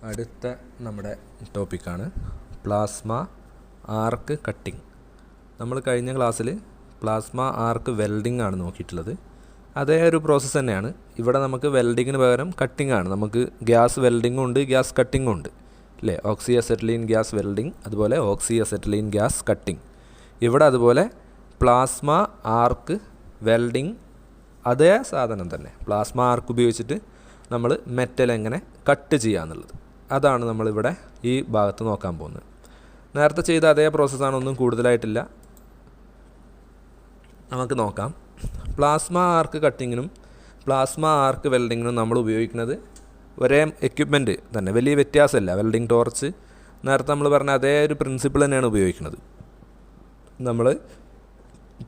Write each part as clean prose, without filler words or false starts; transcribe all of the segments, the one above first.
അടുത്ത നമ്മുടെ ടോപ്പിക്കാണ് പ്ലാസ്മ ആർക്ക് കട്ടിംഗ്. നമ്മൾ കഴിഞ്ഞ ക്ലാസ്സിൽ പ്ലാസ്മ ആർക്ക് വെൽഡിംഗ് ആണ് നോക്കിയിട്ടുള്ളത്. അതേ ഒരു പ്രോസസ്സ് തന്നെയാണ് ഇവിടെ. നമുക്ക് വെൽഡിങ്ങിന് പകരം കട്ടിംഗ് ആണ്. നമുക്ക് ഗ്യാസ് വെൽഡിങ്ങും ഉണ്ട്, ഗ്യാസ് കട്ടിങ്ങും ഉണ്ട് അല്ലേ. ഓക്സി അസെറ്റിലീൻ ഗ്യാസ് വെൽഡിംഗ്, അതുപോലെ ഓക്സി അസെറ്റിലീൻ ഗ്യാസ് കട്ടിംഗ്. ഇവിടെ അതുപോലെ പ്ലാസ്മ ആർക്ക് വെൽഡിംഗ്, അതേ സാധനം തന്നെ. പ്ലാസ്മ ആർക്ക് ഉപയോഗിച്ചിട്ട് നമ്മൾ മെറ്റൽ എങ്ങനെ കട്ട് ചെയ്യുക എന്നുള്ളത്, അതാണ് നമ്മളിവിടെ ഈ ഭാഗത്ത് നോക്കാൻ പോകുന്നത്. നേരത്തെ ചെയ്ത അതേ പ്രോസസ്സാണ്, ഒന്നും കൂടുതലായിട്ടില്ല. നമുക്ക് നോക്കാം. പ്ലാസ്മ ആർക്ക് കട്ടിങ്ങിനും പ്ലാസ്മ ആർക്ക് വെൽഡിങ്ങിനും നമ്മൾ ഉപയോഗിക്കുന്നത് ഒരേ എക്യുപ്മെൻറ്റ് തന്നെ, വലിയ വ്യത്യാസമില്ല. വെൽഡിംഗ് ടോർച്ച് നേരത്തെ നമ്മൾ പറഞ്ഞ അതേ ഒരു പ്രിൻസിപ്പിൾ തന്നെയാണ് ഉപയോഗിക്കുന്നത്. നമ്മൾ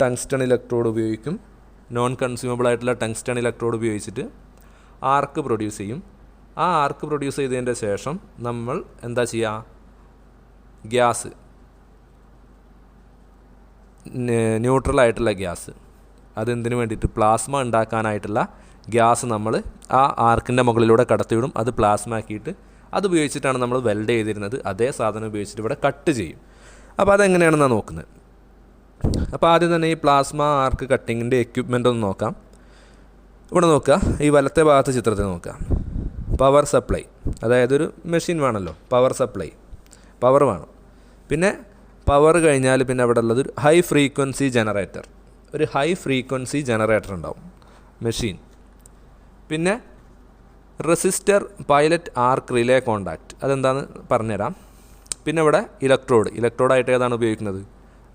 ടങ്സ്റ്റൺ ഇലക്ട്രോഡ് ഉപയോഗിക്കും. നോൺ കൺസ്യൂമബിൾ ആയിട്ടുള്ള ടങ്സ്റ്റൺ ഇലക്ട്രോഡ് ഉപയോഗിച്ചിട്ട് ആർക്ക് പ്രൊഡ്യൂസ് ചെയ്യും. ആ ആർക്ക് പ്രൊഡ്യൂസ് ചെയ്തതിൻ്റെ ശേഷം നമ്മൾ എന്താ ചെയ്യുക, ഗ്യാസ്, ന്യൂട്രലായിട്ടുള്ള ഗ്യാസ്, അതെന്തിനു വേണ്ടിയിട്ട്, പ്ലാസ്മ ഉണ്ടാക്കാനായിട്ടുള്ള ഗ്യാസ് നമ്മൾ ആ ആർക്കിൻ്റെ മുകളിലൂടെ കടത്തിവിടും. അത് പ്ലാസ്മ ആക്കിയിട്ട് അത് ഉപയോഗിച്ചിട്ടാണ് നമ്മൾ വെൽഡ് ചെയ്തിരുന്നത്. അതേ സാധനം ഉപയോഗിച്ചിട്ട് ഇവിടെ കട്ട് ചെയ്യും. അപ്പോൾ അതെങ്ങനെയാണെന്നാണ് നോക്കുന്നത്. അപ്പോൾ ആദ്യം തന്നെ ഈ പ്ലാസ്മ ആർക്ക് കട്ടിങ്ങിൻ്റെ എക്യുപ്മെൻ്റ് ഒന്ന് നോക്കാം. ഇവിടെ നോക്കുക, ഈ വലത്തെ ഭാഗത്തെ ചിത്രത്തിൽ നോക്കുക. പവർ സപ്ലൈ, അതായത് ഒരു മെഷീൻ വേണമല്ലോ, പവർ സപ്ലൈ, പവർ വേണം. പിന്നെ പവർ കഴിഞ്ഞാൽ പിന്നെ അവിടെ ഉള്ളത് ഒരു ഹൈ ഫ്രീക്വൻസി ജനറേറ്റർ, ഒരു ഹൈ ഫ്രീക്വൻസി ജനറേറ്റർ ഉണ്ടാവും മെഷീൻ. പിന്നെ റെസിസ്റ്റർ പൈലറ്റ് ആർക്ക് റിലേ കോണ്ടാക്റ്റ്, അതെന്താണെന്ന് പറഞ്ഞുതരാം. പിന്നെ ഇവിടെ ഇലക്ട്രോഡായിട്ട് ഏതാണ് ഉപയോഗിക്കുന്നത്,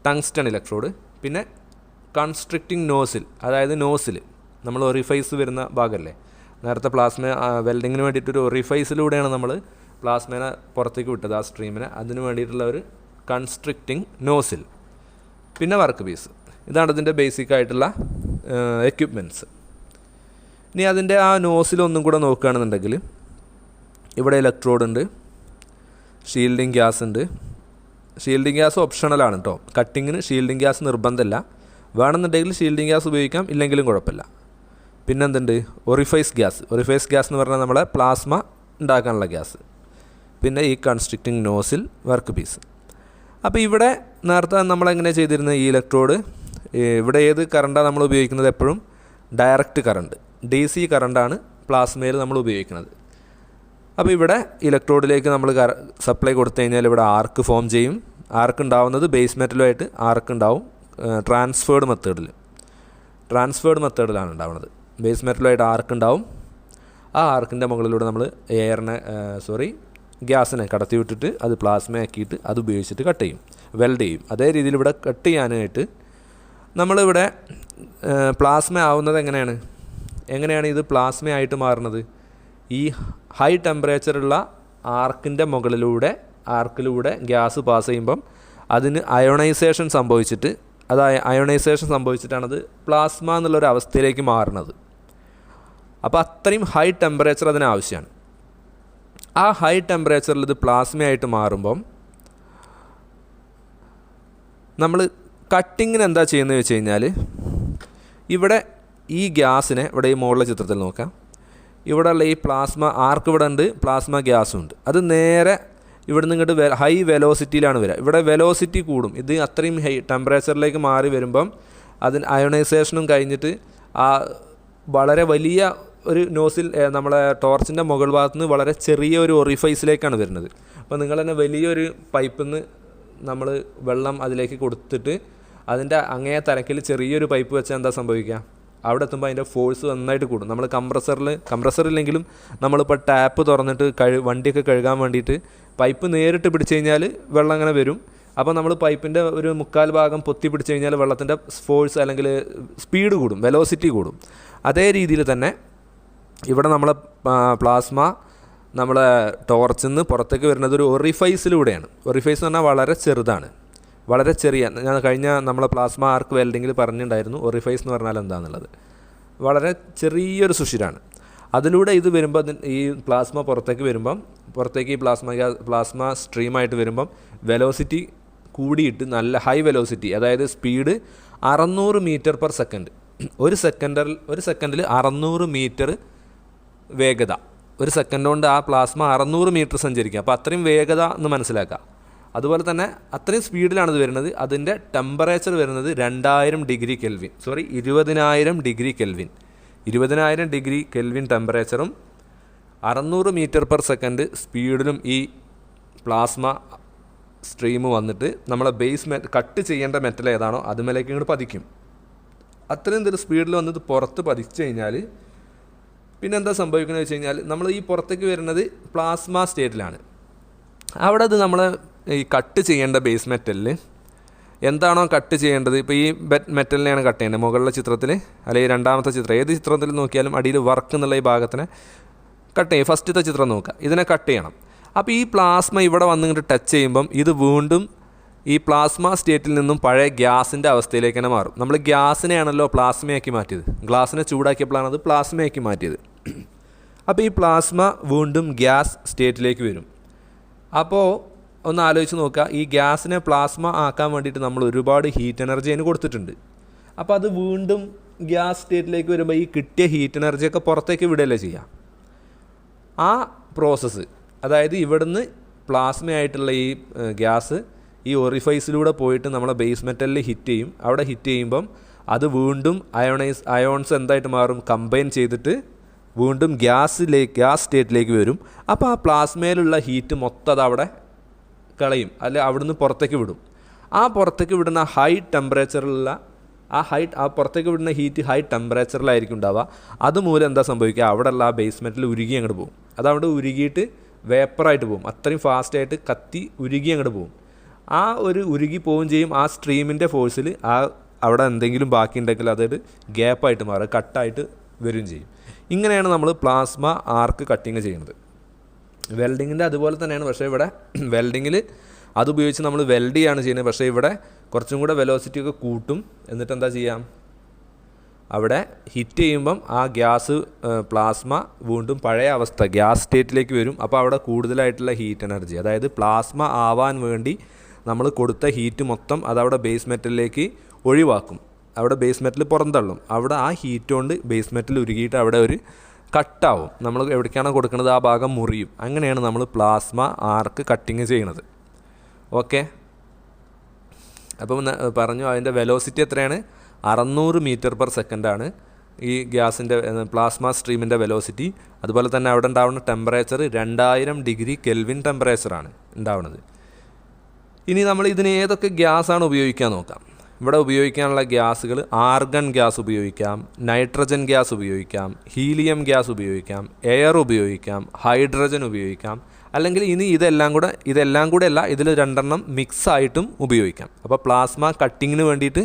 ടങ്സ്റ്റൺ ഇലക്ട്രോഡ്. പിന്നെ കൺസ്ട്രിക്റ്റിംഗ് നോസിൽ, അതായത് നോസിൽ നമ്മൾ ഒറിഫൈസ് വരുന്ന ഭാഗമല്ലേ, നേരത്തെ പ്ലാസ്മ വെൽഡിങ്ങിന് വേണ്ടിയിട്ടൊരു ഒറിഫൈസിലൂടെയാണ് നമ്മൾ പ്ലാസ്മേനെ പുറത്തേക്ക് വിട്ടത്, ആ സ്ട്രീമിനെ. അതിന് വേണ്ടിയിട്ടുള്ള ഒരു കൺസ്ട്രിക്റ്റിംഗ് നോസിൽ. പിന്നെ വർക്ക് പീസ്. ഇതാണ് ഇതിൻ്റെ ബേസിക് ആയിട്ടുള്ള എക്യുപ്മെൻറ്റ്സ്. ഇനി അതിൻ്റെ ആ നോസിലൊന്നും കൂടെ നോക്കുകയാണെന്നുണ്ടെങ്കിൽ ഇവിടെ ഇലക്ട്രോഡ് ഉണ്ട്, ഷീൽഡിങ് ഗ്യാസ് ഉണ്ട്. ഷീൽഡിങ് ഗ്യാസ് ഓപ്ഷണലാണ് കേട്ടോ. കട്ടിങ്ങിന് ഷീൽഡിങ് ഗ്യാസ് നിർബന്ധമില്ല. വേണമെന്നുണ്ടെങ്കിൽ ഷീൽഡിങ് ഗ്യാസ് ഉപയോഗിക്കാം, ഇല്ലെങ്കിലും കുഴപ്പമില്ല. പിന്നെന്തുണ്ട്, ഒറിഫൈസ് ഗ്യാസ്. ഒറിഫൈസ് ഗ്യാസ് എന്ന് പറഞ്ഞാൽ നമ്മളെ പ്ലാസ്മ ഉണ്ടാക്കാനുള്ള ഗ്യാസ്. പിന്നെ ഈ കൺസ്ട്രിക്റ്റിംഗ് നോസിൽ, വർക്ക് പീസ്. അപ്പോൾ ഇവിടെ നേരത്തെ നമ്മളെങ്ങനെ ചെയ്തിരുന്നത്, ഈ ഇലക്ട്രോഡ്, ഇവിടെ ഏത് കറണ്ടാണ് നമ്മൾ ഉപയോഗിക്കുന്നത്, എപ്പോഴും ഡയറക്റ്റ് കറണ്ട്, DC കറണ്ടാണ് പ്ലാസ്മയിൽ നമ്മൾ ഉപയോഗിക്കുന്നത്. അപ്പോൾ ഇവിടെ ഇലക്ട്രോഡിലേക്ക് നമ്മൾ സപ്ലൈ കൊടുത്തു കഴിഞ്ഞാൽ ഇവിടെ ആർക്ക് ഫോം ചെയ്യും. ആർക്ക് ഉണ്ടാവുന്നത് ബേസ് മെറ്റലുമായിട്ട് ആർക്ക് ഉണ്ടാവും. ട്രാൻസ്ഫേർഡ് മെത്തേഡിലാണ് ഉണ്ടാവുന്നത്. ബേസ് മെറ്റലുമായിട്ട് ആർക്ക് ഉണ്ടാവും. ആ ആർക്കിൻ്റെ മുകളിലൂടെ നമ്മൾ ഗ്യാസിനെ കടത്തി വിട്ടിട്ട് അത് പ്ലാസ്മ ആക്കിയിട്ട് അത് ഉപയോഗിച്ചിട്ട് കട്ട് ചെയ്യും, വെൽഡ് ചെയ്യും. അതേ രീതിയിൽ ഇവിടെ കട്ട് ചെയ്യാനായിട്ട് നമ്മളിവിടെ പ്ലാസ്മ ആവുന്നത് എങ്ങനെയാണ് ഇത് പ്ലാസ്മ ആയിട്ട് മാറുന്നത്, ഈ ഹൈ ടെമ്പറേച്ചറുള്ള ആർക്കിൻ്റെ ആർക്കിലൂടെ ഗ്യാസ് പാസ് ചെയ്യുമ്പം അതിന് അയോണൈസേഷൻ സംഭവിച്ചിട്ടാണത് പ്ലാസ്മ എന്നുള്ളൊരു അവസ്ഥയിലേക്ക് മാറുന്നത്. അപ്പോൾ അത്രയും ഹൈ ടെമ്പറേച്ചർ അതിന് ആവശ്യമാണ്. ആ ഹൈ ടെമ്പറേച്ചറിൽ ഇത് പ്ലാസ്മയായിട്ട് മാറുമ്പം നമ്മൾ കട്ടിങ്ങിന് എന്താ ചെയ്യുന്നത് വെച്ച് കഴിഞ്ഞാൽ, ഇവിടെ ഈ ഗ്യാസിനെ, ഇവിടെ ഈ മുകളിലെ ചിത്രത്തിൽ നോക്കാം, ഇവിടെ ഉള്ള ഈ പ്ലാസ്മ ആർക്ക് ഇവിടെ ഉണ്ട്, പ്ലാസ്മ ഗ്യാസും ഉണ്ട്. അത് നേരെ ഇവിടെ നിന്ന് ഇങ്ങോട്ട് ഹൈ വെലോസിറ്റിയിലാണ് വരിക. ഇവിടെ വെലോസിറ്റി കൂടും. ഇത് അത്രയും ഹൈ ടെമ്പറേച്ചറിലേക്ക് മാറി വരുമ്പം അതിന് അയോണൈസേഷനും കഴിഞ്ഞിട്ട് ആ വളരെ വലിയ ഒരു നോസിൽ, നമ്മളെ ടോർച്ചിൻ്റെ മുകൾ ഭാഗത്ത് നിന്ന് വളരെ ചെറിയ ഒരു ഒറിഫൈസിലേക്കാണ് വരുന്നത്. അപ്പോൾ നിങ്ങൾ തന്നെ വലിയൊരു പൈപ്പിൽ നിന്ന് നമ്മൾ വെള്ളം അതിലേക്ക് കൊടുത്തിട്ട് അതിൻ്റെ അങ്ങേ തലക്കിൽ ചെറിയൊരു പൈപ്പ് വെച്ചാൽ എന്താ സംഭവിക്കുക, അവിടെ എത്തുമ്പോൾ അതിൻ്റെ ഫോഴ്സ് നന്നായിട്ട് കൂടും. നമ്മൾ കംപ്രസറില്ലെങ്കിലും നമ്മളിപ്പോൾ ടാപ്പ് തുറന്നിട്ട് വണ്ടിയൊക്കെ കഴുകാൻ വേണ്ടിയിട്ട് പൈപ്പ് നേരിട്ട് പിടിച്ച് കഴിഞ്ഞാൽ വെള്ളം അങ്ങനെ വരും. അപ്പോൾ നമ്മൾ പൈപ്പിൻ്റെ ഒരു 3/4 ഭാഗം പൊത്തി പിടിച്ച് കഴിഞ്ഞാൽ വെള്ളത്തിൻ്റെ ഫോഴ്സ് അല്ലെങ്കിൽ സ്പീഡ് കൂടും, വെലോസിറ്റി കൂടും. അതേ രീതിയിൽ തന്നെ ഇവിടെ നമ്മളെ പ്ലാസ്മ നമ്മളെ ടോർച്ചിൽ നിന്ന് പുറത്തേക്ക് വരുന്നത് ഒരു ഒറിഫൈസിലൂടെയാണ്. ഒറിഫൈസ് എന്ന് പറഞ്ഞാൽ വളരെ ചെറുതാണ്, വളരെ ചെറിയ. ഞാൻ കഴിഞ്ഞ നമ്മളെ പ്ലാസ്മ ആർക്ക് വെൽഡിങ്ങിൽ പറഞ്ഞിട്ടുണ്ടായിരുന്നു ഒറിഫൈസ് എന്ന് പറഞ്ഞാൽ എന്താണെന്നുള്ളത്. വളരെ ചെറിയൊരു സുഷിരാണ്. അതിലൂടെ ഇത് വരുമ്പോൾ ഈ പ്ലാസ്മ പുറത്തേക്ക് ഈ പ്ലാസ്മ സ്ട്രീമായിട്ട് വരുമ്പം വെലോസിറ്റി കൂടിയിട്ട് നല്ല ഹൈ വെലോസിറ്റി, അതായത് സ്പീഡ് 600 മീറ്റർ/സെക്കൻഡ്. ഒരു സെക്കൻഡിൽ 600 മീറ്റർ വേഗത ഒരു സെക്കൻഡ് കൊണ്ട് ആ പ്ലാസ്മ 600 മീറ്റർ സഞ്ചരിക്കുക. അപ്പോൾ അത്രയും വേഗത എന്ന് മനസ്സിലാക്കുക. അതുപോലെ തന്നെ അത്രയും സ്പീഡിലാണ് ഇത് വരുന്നത്. അതിൻ്റെ ടെമ്പറേച്ചർ വരുന്നത് 2000 degree kelvin, 20,000 degree kelvin, 20,000 degree kelvin ടെമ്പറേച്ചറും 600 മീറ്റർ പെർ സെക്കൻഡ് സ്പീഡിലും ഈ പ്ലാസ്മ സ്ട്രീം വന്നിട്ട് നമ്മളെ കട്ട് ചെയ്യേണ്ട മെറ്റൽ ഏതാണോ അതുമേലേക്ക് ഇങ്ങോട്ട് പതിക്കും. അത്രയും ഇതൊരു സ്പീഡിൽ വന്നത് പുറത്ത് പതിച്ചു കഴിഞ്ഞാൽ പിന്നെ എന്താ സംഭവിക്കുന്നത് വെച്ച് കഴിഞ്ഞാൽ നമ്മൾ ഈ പുറത്തേക്ക് വരുന്നത് പ്ലാസ്മ സ്റ്റേറ്റിലാണ്. അവിടെ അത് നമ്മൾ ഈ കട്ട് ചെയ്യേണ്ട ബേസ് മെറ്റലിൽ എന്താണോ കട്ട് ചെയ്യേണ്ടത്, ഇപ്പോൾ ഈ മെറ്റലിനെയാണ് കട്ട് ചെയ്യേണ്ടത്. മുകളിലെ ചിത്രത്തിൽ അല്ലെങ്കിൽ രണ്ടാമത്തെ ചിത്രം, ഏത് ചിത്രത്തിൽ നോക്കിയാലും അടിയിൽ വർക്ക് എന്നുള്ള ഈ ഭാഗത്തിനെ കട്ട് ചെയ്യും. ഫസ്റ്റത്തെ ചിത്രം നോക്കുക, ഇതിനെ കട്ട് ചെയ്യണം. അപ്പോൾ ഈ പ്ലാസ്മ ഇവിടെ വന്നിട്ട് ടച്ച് ചെയ്യുമ്പം ഇത് വീണ്ടും ഈ പ്ലാസ്മ സ്റ്റേറ്റിൽ നിന്നും പഴയ ഗ്യാസിൻ്റെ അവസ്ഥയിലേക്ക് തന്നെ മാറും. നമ്മൾ ഗ്യാസിനെയാണല്ലോ പ്ലാസ്മയാക്കി മാറ്റിയത്, ഗ്ലാസിനെ ചൂടാക്കിയപ്പോഴാണ് അത് പ്ലാസ്മയാക്കി മാറ്റിയത്. അപ്പോൾ ഈ പ്ലാസ്മ വീണ്ടും ഗ്യാസ് സ്റ്റേറ്റിലേക്ക് വരും. അപ്പോൾ ഒന്ന് ആലോചിച്ച് നോക്കുക, ഈ ഗ്യാസിനെ പ്ലാസ്മ ആക്കാൻ വേണ്ടിയിട്ട് നമ്മൾ ഒരുപാട് ഹീറ്റ് എനർജി അതിന് കൊടുത്തിട്ടുണ്ട്. അപ്പോൾ അത് വീണ്ടും ഗ്യാസ് സ്റ്റേറ്റിലേക്ക് വരുമ്പോൾ ഈ കിട്ടിയ ഹീറ്റ് എനർജിയൊക്കെ പുറത്തേക്ക് വിടുകയല്ലേ ചെയ്യുക. ആ പ്രോസസ്സ്, അതായത് ഇവിടുന്ന് പ്ലാസ്മയായിട്ടുള്ള ഈ ഗ്യാസ് ഈ ഒറിഫൈസിലൂടെ പോയിട്ട് നമ്മളെ ബേസ് മെറ്റലിൽ ഹിറ്റ് ചെയ്യും. അവിടെ ഹിറ്റ് ചെയ്യുമ്പം അത് വീണ്ടും അയോൺസ് എന്തായിട്ട് മാറും, കമ്പൈൻ ചെയ്തിട്ട് വീണ്ടും ഗ്യാസ് സ്റ്റേറ്റിലേക്ക് വരും. അപ്പോൾ ആ പ്ലാസ്മയിലുള്ള ഹീറ്റ് മൊത്തം അത് അവിടെ കളയും, അല്ലെ അവിടുന്ന് പുറത്തേക്ക് വിടും. ആ പുറത്തേക്ക് വിടുന്ന ഹൈ ടെമ്പറേച്ചറിലുള്ള ആ പുറത്തേക്ക് വിടുന്ന ഹീറ്റ് ഹൈ ടെമ്പറേച്ചറിലായിരിക്കും ഉണ്ടാവുക. അതുമൂലം എന്താ സംഭവിക്കുക, അവിടെയുള്ള ആ ബേസ് മെറ്റൽ ഉരുകി അങ്ങോട്ട് പോകും. അതവിടെ ഉരുകിയിട്ട് വേപ്പറായിട്ട് പോകും, അത്രയും ഫാസ്റ്റായിട്ട് കത്തി ഉരുകി അങ്ങോട്ട് പോകും. ആ ഒരു ഉരുകി പോവുകയും ചെയ്യും. ആ സ്ട്രീമിൻ്റെ ഫോഴ്സിൽ അവിടെ എന്തെങ്കിലും ബാക്കി ഉണ്ടെങ്കിൽ അതൊരു ഗ്യാപ്പായിട്ട് മാറുക, കട്ടായിട്ട് വരികയും ചെയ്യും. ഇങ്ങനെയാണ് നമ്മൾ പ്ലാസ്മ ആർക്ക് കട്ടിങ് ചെയ്യുന്നത്. വെൽഡിങ്ങിൻ്റെ അതുപോലെ തന്നെയാണ്, പക്ഷേ ഇവിടെ വെൽഡിങ്ങിൽ അതുപയോഗിച്ച് നമ്മൾ വെൽഡ് ചെയ്യാണ് ചെയ്യുന്നത്. പക്ഷേ ഇവിടെ കുറച്ചും കൂടെ വെലോസിറ്റി ഒക്കെ കൂട്ടും. എന്നിട്ട് എന്താ ചെയ്യാം, അവിടെ ഹിറ്റ് ചെയ്യുമ്പം ആ പ്ലാസ്മ വീണ്ടും പഴയ അവസ്ഥ ഗ്യാസ് സ്റ്റേറ്റിലേക്ക് വരും. അപ്പോൾ അവിടെ കൂടുതലായിട്ടുള്ള ഹീറ്റ് എനർജി, അതായത് പ്ലാസ്മ ആവാൻ വേണ്ടി നമ്മൾ കൊടുത്ത ഹീറ്റ് മൊത്തം അതവിടെ ബേസ് മെറ്റലിലേക്ക് ഒഴിവാക്കും. അവിടെ ബേസ് മെറ്റൽ പുറന്തള്ളും. അവിടെ ആ ഹീറ്റ് കൊണ്ട് ബേസ് മെറ്റൽ ഉരുകിയിട്ട് അവിടെ ഒരു കട്ടാവും. നമ്മൾ എവിടേക്കാണോ കൊടുക്കുന്നത് ആ ഭാഗം മുറിയും. അങ്ങനെയാണ് നമ്മൾ പ്ലാസ്മ ആർക്ക് കട്ടിങ് ചെയ്യണത്. ഓക്കെ, അപ്പം പറഞ്ഞു അതിൻ്റെ വെലോസിറ്റി എത്രയാണ്, 600 മീറ്റർ പെർ സെക്കൻഡാണ് ഈ ഗ്യാസിൻ്റെ പ്ലാസ്മ സ്ട്രീമിൻ്റെ വെലോസിറ്റി. അതുപോലെ തന്നെ അവിടെ ഉണ്ടാവുന്ന ടെമ്പറേച്ചർ 2000 ഡിഗ്രി കെൽവിൻ ടെമ്പറേച്ചറാണ് ഉണ്ടാവുന്നത്. ഇനി നമ്മൾ ഇതിന് ഏതൊക്കെ ഗ്യാസാണ് ഉപയോഗിക്കാൻ നോക്കാം. ഇവിടെ ഉപയോഗിക്കാനുള്ള ഗ്യാസുകൾ ആർഗൺ ഗ്യാസ് ഉപയോഗിക്കാം, നൈട്രജൻ ഗ്യാസ് ഉപയോഗിക്കാം, ഹീലിയം ഗ്യാസ് ഉപയോഗിക്കാം, എയർ ഉപയോഗിക്കാം, ഹൈഡ്രജൻ ഉപയോഗിക്കാം, അല്ലെങ്കിൽ ഇനി ഇതെല്ലാം കൂടെ അല്ല, ഇതിൽ 2 മിക്സ് ആയിട്ടും ഉപയോഗിക്കാം. അപ്പോൾ പ്ലാസ്മ കട്ടിങ്ങിന് വേണ്ടിയിട്ട്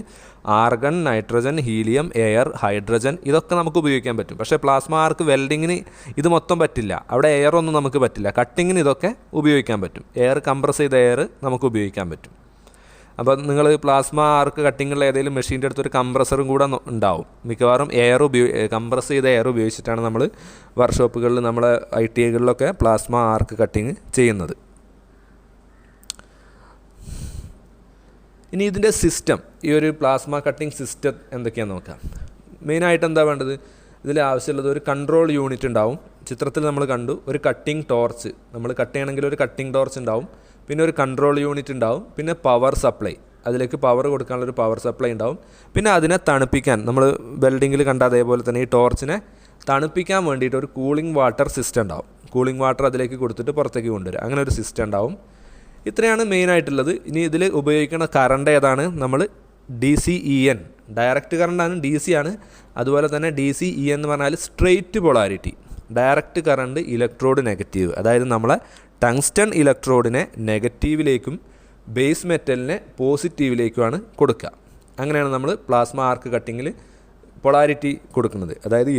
argon, nitrogen, helium, air, hydrogen ഇതൊക്കെ നമുക്ക് ഉപയോഗിക്കാൻ പറ്റും. പക്ഷേ പ്ലാസ്മ ആർക്ക് വെൽഡിങ്ങിന് ഇത് മൊത്തം പറ്റില്ല. അവിടെ എയർ ഒന്നും നമുക്ക് പറ്റില്ല. കട്ടിങ്ങിന് ഇതൊക്കെ ഉപയോഗിക്കാൻ പറ്റും. എയർ കംപ്രസ് ചെയ്ത എയർ നമുക്ക് ഉപയോഗിക്കാൻ പറ്റും. അപ്പോൾ നിങ്ങൾ പ്ലാസ്മ ആർക്ക് കട്ടിങ്ങുള്ള ഏതെങ്കിലും മെഷീൻ്റെ അടുത്തൊരു കംപ്രസറും കൂടെ ഉണ്ടാവും. മിക്കവാറും കംപ്രസ് ചെയ്ത എയർ ഉപയോഗിച്ചിട്ടാണ് നമ്മൾ വർക്ക്ഷോപ്പുകളിൽ നമ്മളെ ITIകളിലൊക്കെ പ്ലാസ്മ ആർക്ക് കട്ടിങ് ചെയ്യുന്നത്. ഇനി ഇതിൻ്റെ സിസ്റ്റം, ഈ ഒരു പ്ലാസ്മ കട്ടിങ് സിസ്റ്റം എന്തൊക്കെയാണെന്ന് നോക്കാം. മെയിനായിട്ട് എന്താ വേണ്ടത്, ഇതിൽ ആവശ്യമുള്ളത് ഒരു കൺട്രോൾ യൂണിറ്റ് ഉണ്ടാവും. ചിത്രത്തിൽ നമ്മൾ കണ്ടു ഒരു കട്ടിങ് ടോർച്ച്, നമ്മൾ കട്ട് ചെയ്യണമെങ്കിൽ ഒരു കട്ടിങ് ടോർച്ച് ഉണ്ടാവും. പിന്നെ ഒരു കൺട്രോൾ യൂണിറ്റ് ഉണ്ടാവും. പിന്നെ പവർ സപ്ലൈ, അതിലേക്ക് പവർ കൊടുക്കാനുള്ളൊരു പവർ സപ്ലൈ ഉണ്ടാവും. പിന്നെ അതിനെ തണുപ്പിക്കാൻ, നമ്മൾ വെൽഡിങ്ങിൽ കണ്ട അതേപോലെ തന്നെ ഈ ടോർച്ചിനെ തണുപ്പിക്കാൻ വേണ്ടിയിട്ട് ഒരു കൂളിംഗ് വാട്ടർ സിസ്റ്റം ഉണ്ടാവും. കൂളിംഗ് വാട്ടർ അതിലേക്ക് കൊടുത്തിട്ട് പുറത്തേക്ക് കൊണ്ടുവരിക, അങ്ങനെ ഒരു സിസ്റ്റം ഉണ്ടാവും. ഇത്രയാണ് മെയിനായിട്ടുള്ളത്. ഇനി ഇതിൽ ഉപയോഗിക്കുന്ന കറണ്ട് ഏതാണ്, നമ്മൾ DCEN, ഡയറക്റ്റ് കറണ്ടാണ്, DC ആണ്. അതുപോലെ തന്നെ DCEN എന്ന് പറഞ്ഞാൽ straight polarity, direct current electrode negative. അതായത് നമ്മളെ ടങ്സ്റ്റൺ ഇലക്ട്രോഡിനെ നെഗറ്റീവിലേക്കും ബേസ് മെറ്റലിനെ പോസിറ്റീവിലേക്കുമാണ് കൊടുക്കുക. അങ്ങനെയാണ് നമ്മൾ പ്ലാസ്മ ആർക്ക് കട്ടിങ്ങിൽ പൊളാരിറ്റി കൊടുക്കുന്നത്. അതായത്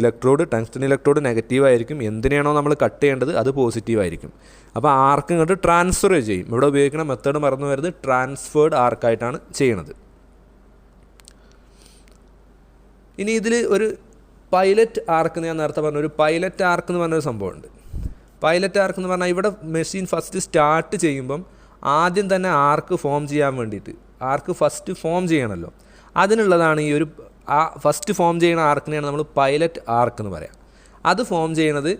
ടങ്സ്റ്റൺ ഇലക്ട്രോഡ് നെഗറ്റീവ് ആയിരിക്കും, എന്തിനാണോ നമ്മൾ കട്ട് ചെയ്യേണ്ടത് അത് പോസിറ്റീവ് ആയിരിക്കും. അപ്പോൾ ആർക്ക് ഇങ്ങോട്ട് ട്രാൻസ്ഫർ ചെയ്യും. ഇവിടെ ഉപയോഗിക്കുന്ന മെത്തേഡ് മറന്നു വരുന്നത് ട്രാൻസ്ഫേർഡ് ആർക്കായിട്ടാണ് ചെയ്യണത്. ഇനി ഇതിൽ ഒരു പൈലറ്റ് ആർക്ക്, ഞാൻ നേരത്തെ പറഞ്ഞ ഒരു പൈലറ്റ് ആർക്ക് എന്ന് പറഞ്ഞൊരു സംഭവമുണ്ട്. പൈലറ്റ് ആർക്ക് എന്ന് പറഞ്ഞാൽ ഇവിടെ മെഷീൻ ഫസ്റ്റ് സ്റ്റാർട്ട് ചെയ്യുമ്പം ആദ്യം തന്നെ ആർക്ക് ഫോം ചെയ്യാൻ വേണ്ടിയിട്ട് ആർക്ക് ഫസ്റ്റ് ഫോം ചെയ്യണമല്ലോ, അതിനുള്ളതാണ് ഈ ഒരു ഫസ്റ്റ് ഫോം ചെയ്യുന്ന ആർക്കിനെയാണ് നമ്മൾ പൈലറ്റ് ആർക്ക് എന്ന് പറയാം. അത് ഫോം ചെയ്യണത്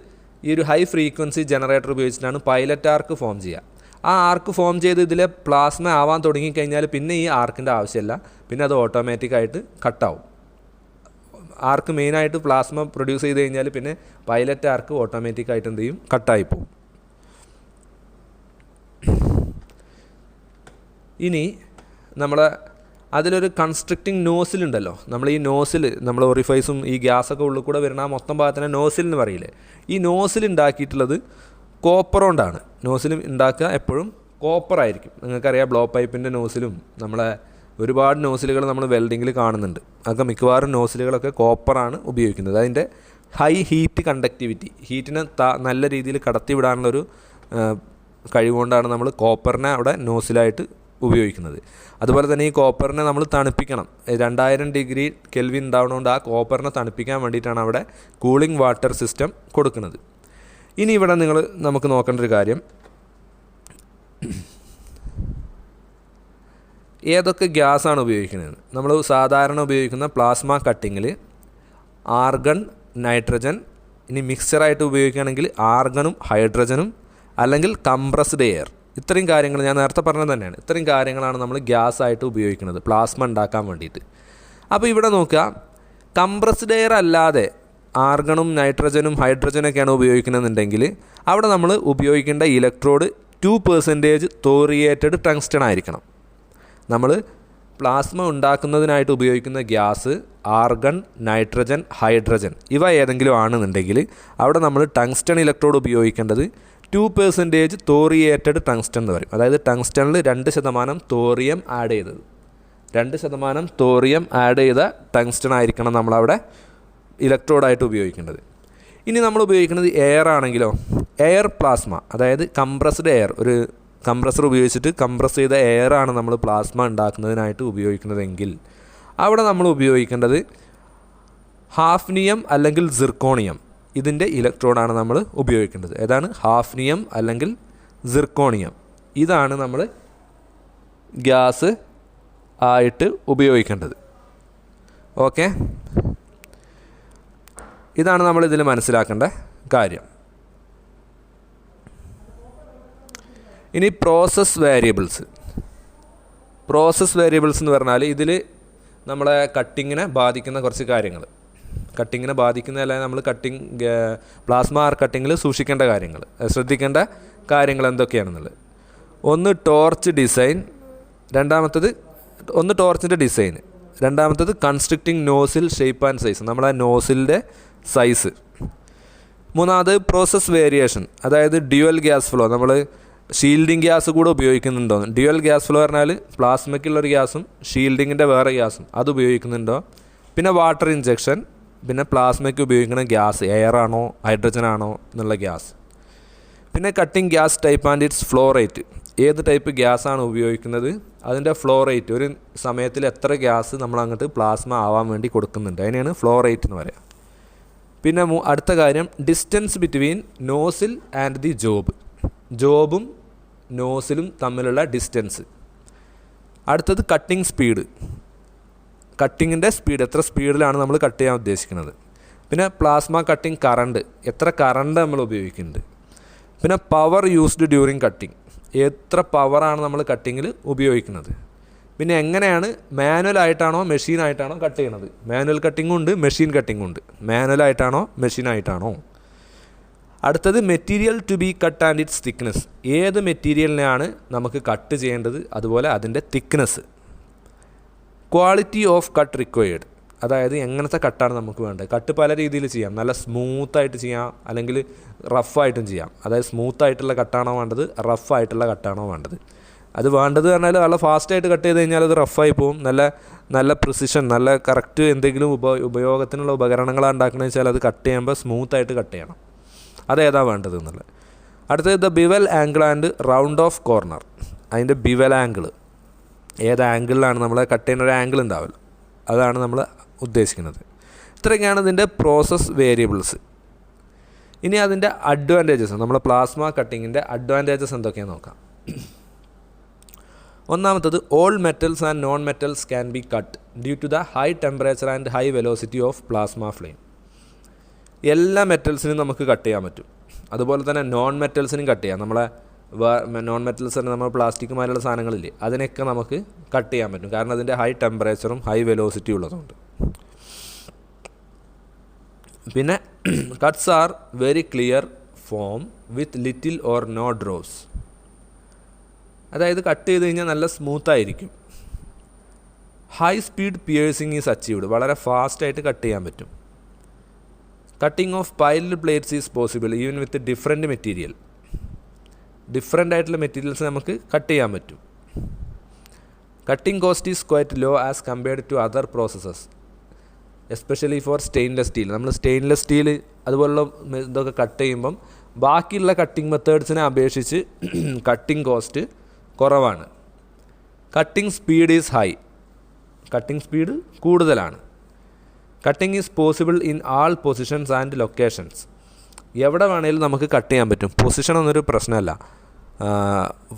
ഈ ഒരു ഹൈ ഫ്രീക്വൻസി ജനറേറ്റർ ഉപയോഗിച്ചിട്ടാണ് പൈലറ്റ് ആർക്ക് ഫോം ചെയ്യുക. ആ ആർക്ക് ഫോം ചെയ്ത് ഇതിലെ പ്ലാസ്മ ആവാൻ തുടങ്ങിക്കഴിഞ്ഞാൽ പിന്നെ ഈ ആർക്കിൻ്റെ ആവശ്യമില്ല, പിന്നെ അത് ഓട്ടോമാറ്റിക്കായിട്ട് കട്ടാവും. ആർക്ക് മെയിനായിട്ട് പ്ലാസ്മ പ്രൊഡ്യൂസ് ചെയ്ത് കഴിഞ്ഞാൽ പിന്നെ പൈലറ്റ് ആർക്ക് ഓട്ടോമാറ്റിക്കായിട്ട് എന്ത് ചെയ്യും, കട്ടായിപ്പോവും. ഇനി നമ്മളെ അതിലൊരു കൺസ്ട്രക്റ്റിംഗ് നോസിലുണ്ടല്ലോ, നമ്മൾ ഈ നോസിൽ നമ്മൾ ഒറിഫൈസും ഈ ഗ്യാസൊക്കെ ഉള്ളിൽ കൂടെ വരുന്ന ആ മൊത്തം ഭാഗത്തിനെ നോസിൽ എന്ന് പറയില്ലേ. ഈ നോസിൽ ഉണ്ടാക്കിയിട്ടുള്ളത് കോപ്പർ കൊണ്ടാണ്. നോസിൽ ഉണ്ടാക്കുക എപ്പോഴും കോപ്പറായിരിക്കും. നിങ്ങൾക്കറിയാം ബ്ലോ പൈപ്പിൻ്റെ നോസിലും നമ്മളെ ഒരുപാട് നോസിലുകൾ നമ്മൾ വെൽഡിങ്ങിൽ കാണുന്നുണ്ട്. അതൊക്കെ മിക്കവാറും നോസിലുകളൊക്കെ കോപ്പറാണ് ഉപയോഗിക്കുന്നത്. അതിൻ്റെ ഹൈ ഹീറ്റ് കണ്ടക്ടിവിറ്റി, ഹീറ്റിനെ നല്ല രീതിയിൽ കടത്തിവിടാനുള്ളൊരു കഴിവുകൊണ്ടാണ് നമ്മൾ കോപ്പറിനെ അവിടെ നോസിലായിട്ട് ഉപയോഗിക്കുന്നത്. അതുപോലെ തന്നെ ഈ കോപ്പറിനെ നമ്മൾ തണുപ്പിക്കണം. 2000 ഡിഗ്രി കെൽവിൻ ഉണ്ടാവുന്നതുകൊണ്ട് ആ കോപ്പറിനെ തണുപ്പിക്കാൻ വേണ്ടിയിട്ടാണ് അവിടെ കൂളിംഗ് വാട്ടർ സിസ്റ്റം കൊടുക്കുന്നത്. ഇനി ഇവിടെ നമുക്ക് നോക്കേണ്ട ഒരു കാര്യം, ഏതൊക്കെ ഗ്യാസാണ് ഉപയോഗിക്കുന്നത്. നമ്മൾ സാധാരണ ഉപയോഗിക്കുന്ന പ്ലാസ്മ കട്ടിങ്ങിൽ ആർഗൺ, നൈട്രജൻ, ഇനി മിക്സറായിട്ട് ഉപയോഗിക്കുകയാണെങ്കിൽ ആർഗണും ഹൈഡ്രജനും അല്ലെങ്കിൽ കംപ്രസ്ഡ് എയർ. ഇത്രയും കാര്യങ്ങൾ ഞാൻ നേരത്തെ പറഞ്ഞത് തന്നെയാണ്. ഇത്രയും കാര്യങ്ങളാണ് നമ്മൾ ഗ്യാസായിട്ട് ഉപയോഗിക്കുന്നത് പ്ലാസ്മ ഉണ്ടാക്കാൻ വേണ്ടിയിട്ട്. അപ്പോൾ ഇവിടെ നോക്കുക, കംപ്രസ്ഡ് എയർ അല്ലാതെ ആർഗണും നൈട്രജനും ഹൈഡ്രജനൊക്കെയാണ് ഉപയോഗിക്കുന്നതെന്നുണ്ടെങ്കിൽ അവിടെ നമ്മൾ ഉപയോഗിക്കേണ്ട ഇലക്ട്രോഡ് 2% തോറിയേറ്റഡ് ടങ്സ്റ്റൺ ആയിരിക്കണം. നമ്മൾ പ്ലാസ്മ ഉണ്ടാക്കുന്നതിനായിട്ട് ഉപയോഗിക്കുന്ന ഗ്യാസ് ആർഗൺ, നൈട്രജൻ, ഹൈഡ്രജൻ ഇവ ഏതെങ്കിലും ആണെന്നുണ്ടെങ്കിൽ അവിടെ നമ്മൾ ടങ്സ്റ്റൺ ഇലക്ട്രോഡ് ഉപയോഗിക്കേണ്ടത് 2% തോറിയേറ്റഡ് ടങ്സ്റ്റൺ എന്ന് പറയും. അതായത് ടങ്സ്റ്റണിൽ 2% തോറിയം ആഡ് ചെയ്തത്, 2% തോറിയം ആഡ് ചെയ്ത ടങ്സ്റ്റൺ ആയിരിക്കണം നമ്മളവിടെ ഇലക്ട്രോഡായിട്ട് ഉപയോഗിക്കേണ്ടത്. ഇനി നമ്മൾ ഉപയോഗിക്കുന്നത് എയർ ആണെങ്കിലോ, എയർ പ്ലാസ്മ, അതായത് കംപ്രസ്ഡ് എയർ, ഒരു കംപ്രസർ ഉപയോഗിച്ചിട്ട് കംപ്രസ് ചെയ്ത എയറാണ് നമ്മൾ പ്ലാസ്മ ഉണ്ടാക്കുന്നതിനായിട്ട് ഉപയോഗിക്കുന്നതെങ്കിൽ അവിടെ നമ്മൾ ഉപയോഗിക്കേണ്ടത് ഹാഫ്നിയം അല്ലെങ്കിൽ സിർക്കോണിയം. ഇതിൻ്റെ ഇലക്ട്രോഡാണ് നമ്മൾ ഉപയോഗിക്കേണ്ടത്. ഏതാണ്? ഹാഫ്നിയം അല്ലെങ്കിൽ സിർക്കോണിയം. ഇതാണ് നമ്മൾ ഗ്യാസ് ആയിട്ട് ഉപയോഗിക്കേണ്ടത്. ഓക്കെ, ഇതാണ് നമ്മൾ ഇതിൽ മനസ്സിലാക്കേണ്ട കാര്യം. ഇനി പ്രോസസ് വേരിയബിൾസ്. പ്രോസസ് വേരിയബിൾസ് എന്ന് പറഞ്ഞാൽ ഇതിൽ നമ്മളെ കട്ടിങ്ങിനെ ബാധിക്കുന്ന കുറച്ച് കാര്യങ്ങൾ, കട്ടിങ്ങിനെ ബാധിക്കുന്നതല്ല, നമ്മൾ പ്ലാസ്മ കട്ടിങ്ങിൽ സൂക്ഷിക്കേണ്ട കാര്യങ്ങൾ, ശ്രദ്ധിക്കേണ്ട കാര്യങ്ങൾ എന്തൊക്കെയാണെന്നുള്ളത്. ഒന്ന് ടോർച്ച് ഡിസൈൻ, ഒന്ന് ടോർച്ചിൻ്റെ ഡിസൈൻ, രണ്ടാമത്തത് constructing nozzle shape and size, നമ്മളെ നോസിലിൻ്റെ സൈസ്. മൂന്നാമത് പ്രോസസ് വേരിയേഷൻ, അതായത് ഡ്യുവൽ ഗ്യാസ് ഫ്ലോ, നമ്മൾ ഷീൽഡിങ് ഗ്യാസ് കൂടെ ഉപയോഗിക്കുന്നുണ്ടോ. ഡ്യുവൽ ഗ്യാസ് ഫ്ലോ പറഞ്ഞാൽ പ്ലാസ്മയ്ക്കുള്ളൊരു ഗ്യാസും ഷീൽഡിങ്ങിൻ്റെ വേറെ ഗ്യാസും അത് ഉപയോഗിക്കുന്നുണ്ടോ. പിന്നെ വാട്ടർ ഇഞ്ചക്ഷൻ, പിന്നെ പ്ലാസ്മയ്ക്ക് ഉപയോഗിക്കുന്ന ഗ്യാസ് എയർ ആണോ ഹൈഡ്രജൻ ആണോ എന്നുള്ള ഗ്യാസ്. പിന്നെ cutting gas type and it's flow rate, ഏത് ടൈപ്പ് ഗ്യാസാണ് ഉപയോഗിക്കുന്നത്, അതിൻ്റെ ഫ്ലോ റേറ്റ്, ഒരു സമയത്തിൽ എത്ര ഗ്യാസ് നമ്മൾ അങ്ങോട്ട് പ്ലാസ്മ ആവാൻ വേണ്ടി കൊടുക്കുന്നുണ്ട്, അതിനെയാണ് ഫ്ലോ റേറ്റ് എന്ന് പറയുക. പിന്നെ അടുത്ത കാര്യം distance between nozzle and the job, ജോബും നോസിലും തമ്മിലുള്ള ഡിസ്റ്റൻസ്. അടുത്തത് കട്ടിംഗ് സ്പീഡ്, കട്ടിങ്ങിൻ്റെ സ്പീഡ്, എത്ര സ്പീഡിലാണ് നമ്മൾ കട്ട് ചെയ്യാൻ ഉദ്ദേശിക്കുന്നത്. പിന്നെ പ്ലാസ്മ കട്ടിംഗ് കറണ്ട്, എത്ര കറണ്ട് നമ്മൾ ഉപയോഗിക്കുന്നുണ്ട്. പിന്നെ പവർ യൂസ്ഡ് ഡ്യൂറിങ് കട്ടിങ്, എത്ര പവറാണ് നമ്മൾ കട്ടിങ്ങിൽ ഉപയോഗിക്കുന്നത്. പിന്നെ എങ്ങനെയാണ്, മാനുവലായിട്ടാണോ മെഷീനായിട്ടാണോ കട്ട് ചെയ്യണത്. മാനുവൽ കട്ടിങ്ങും ഉണ്ട്, മെഷീൻ കട്ടിങ്ങും ഉണ്ട്. മാനുവലായിട്ടാണോ മെഷീനായിട്ടാണോ. അടുത്തത് material to be cut and its thickness, ഏത് മെറ്റീരിയലിനെയാണ് നമുക്ക് കട്ട് ചെയ്യേണ്ടത്, അതുപോലെ അതിൻ്റെ thickness. Quality of cut required, അതായത് എങ്ങനത്തെ കട്ടാണ് നമുക്ക് വേണ്ടത്. കട്ട് പല രീതിയിൽ ചെയ്യാം, നല്ല സ്മൂത്തായിട്ട് ചെയ്യാം, അല്ലെങ്കിൽ റഫായിട്ടും ചെയ്യാം. അതായത് സ്മൂത്തായിട്ടുള്ള കട്ടാണോ വേണ്ടത്, റഫായിട്ടുള്ള കട്ടാണോ വേണ്ടത്. അത് വേണ്ടത് പറഞ്ഞാൽ നല്ല ഫാസ്റ്റായിട്ട് കട്ട് ചെയ്ത് കഴിഞ്ഞാൽ അത് റഫായി പോകും. നല്ല പ്രിസിഷൻ, നല്ല കറക്റ്റ് എന്തെങ്കിലും ഉപയോഗത്തിനുള്ള ഉപകരണങ്ങളാണ് ഉണ്ടാക്കണമെന്ന് വെച്ചാൽ അത് കട്ട് ചെയ്യുമ്പോൾ സ്മൂത്തായിട്ട് കട്ട് ചെയ്യണം. അതേതാ വേണ്ടത് എന്നുള്ളത്. അടുത്തത് the bevel angle and round of corner, അതിൻ്റെ ബിവൽ ആംഗിൾ, ഏത് ആംഗിളിലാണ് നമ്മൾ കട്ട് ചെയ്യുന്ന ഒരു ആംഗിൾ ഉണ്ടാവില്ല, അതാണ് നമ്മൾ ഉദ്ദേശിക്കുന്നത്. ഇത്രയൊക്കെയാണ് ഇതിൻ്റെ പ്രോസസ് വേരിയബിൾസ്. ഇനി അതിൻ്റെ അഡ്വാൻറ്റേജസ്, നമ്മൾ പ്ലാസ്മ കട്ടിങ്ങിൻ്റെ അഡ്വാൻറ്റേജസ് എന്തൊക്കെയാണെന്ന് നോക്കാം. ഒന്നാമത്തത് all metals and non metals can be cut due to the high temperature and high velocity of plasma flame. എല്ലാ മെറ്റൽസിനും നമുക്ക് കട്ട് ചെയ്യാൻ പറ്റും. അതുപോലെ തന്നെ നോൺ മെറ്റൽസിനും കട്ട് ചെയ്യാം. നമ്മളെ നോൺ മെറ്റൽസ് തന്നെ നമ്മൾ പ്ലാസ്റ്റിക് മാതിരിയുള്ള സാധനങ്ങളില്ലേ, അതിനൊക്കെ നമുക്ക് കട്ട് ചെയ്യാൻ പറ്റും. കാരണം അതിൻ്റെ ഹൈ ടെമ്പറേച്ചറും ഹൈ വെലോസിറ്റി ഉള്ളതുകൊണ്ട്. പിന്നെ cuts are very clear form with little or no dross. അതായത് കട്ട് ചെയ്ത് കഴിഞ്ഞാൽ നല്ല സ്മൂത്തായിരിക്കും. High speed piercing is achieved. വളരെ ഫാസ്റ്റായിട്ട് കട്ട് ചെയ്യാൻ പറ്റും. Cutting of piled plates is possible even with different material. Different ആയിട്ടുള്ള മെറ്റീരിയൽസ് നമുക്ക് കട്ട് ചെയ്യാൻ പറ്റും. Cutting cost is quite low as compared to other processes especially for stainless steel. നമ്മൾ stainless steel അതുപോലുള്ള ഇതൊക്കെ കട്ട് ചെയ്യുമ്പം ബാക്കിയുള്ള കട്ടിങ് മെത്തേഡ്സിനെ അപേക്ഷിച്ച് കട്ടിങ് കോസ്റ്റ് കുറവാണ്. Cutting speed is high. Cutting speed കൂടുതലാണ്. Cutting is possible in all positions and locations. എവിടെ വേണേലും നമുക്ക് കട്ട് ചെയ്യാൻ പറ്റും. പൊസിഷൻ ഒന്നൊരു പ്രശ്നമല്ല.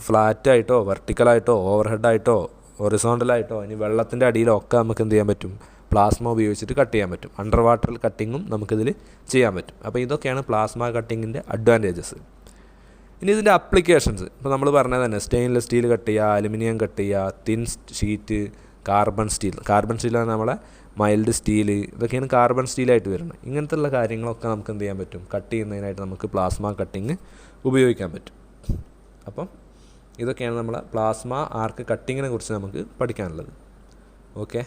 ഫ്ലാറ്റായിട്ടോ വെർട്ടിക്കലായിട്ടോ ഓവർഹെഡായിട്ടോ ഹൊറിസോണ്ടലായിട്ടോ ഇനി വെള്ളത്തിൻ്റെ അടിയിലോ ഒക്കെ നമുക്ക് എന്ത് ചെയ്യാൻ പറ്റും, പ്ലാസ്മ ഉപയോഗിച്ചിട്ട് കട്ട് ചെയ്യാൻ പറ്റും. അണ്ടർ വാട്ടർ കട്ടിങ്ങും നമുക്കിതിൽ ചെയ്യാൻ പറ്റും. അപ്പോൾ ഇതൊക്കെയാണ് പ്ലാസ്മ കട്ടിങ്ങിൻ്റെ അഡ്വാൻറ്റേജസ്. ഇനി ഇതിൻ്റെ അപ്ലിക്കേഷൻസ് ഇപ്പോൾ നമ്മൾ പറഞ്ഞത് തന്നെ സ്റ്റെയിൻലെസ് സ്റ്റീൽ കട്ട് ചെയ്യുക, അലുമിനിയം കട്ട് ചെയ്യുക, thin sheet, carbon steel. Carbon സ്റ്റീലാണ് നമ്മളെ മൈൽഡ് സ്റ്റീൽ, ഇതൊക്കെയാണ് കാർബൺ സ്റ്റീലായിട്ട് വരുന്നത്. ഇങ്ങനത്തെയുള്ള കാര്യങ്ങളൊക്കെ നമുക്ക് എന്ത് ചെയ്യാൻ പറ്റും, കട്ട് ചെയ്യുന്നതിനായിട്ട് നമുക്ക് പ്ലാസ്മ കട്ടിങ് ഉപയോഗിക്കാൻ പറ്റും. അപ്പം ഇതൊക്കെയാണ് നമ്മളെ പ്ലാസ്മ ആർക്ക് കട്ടിങ്ങിനെ കുറിച്ച് നമുക്ക് പഠിക്കാനുള്ളത്. ഓക്കെ.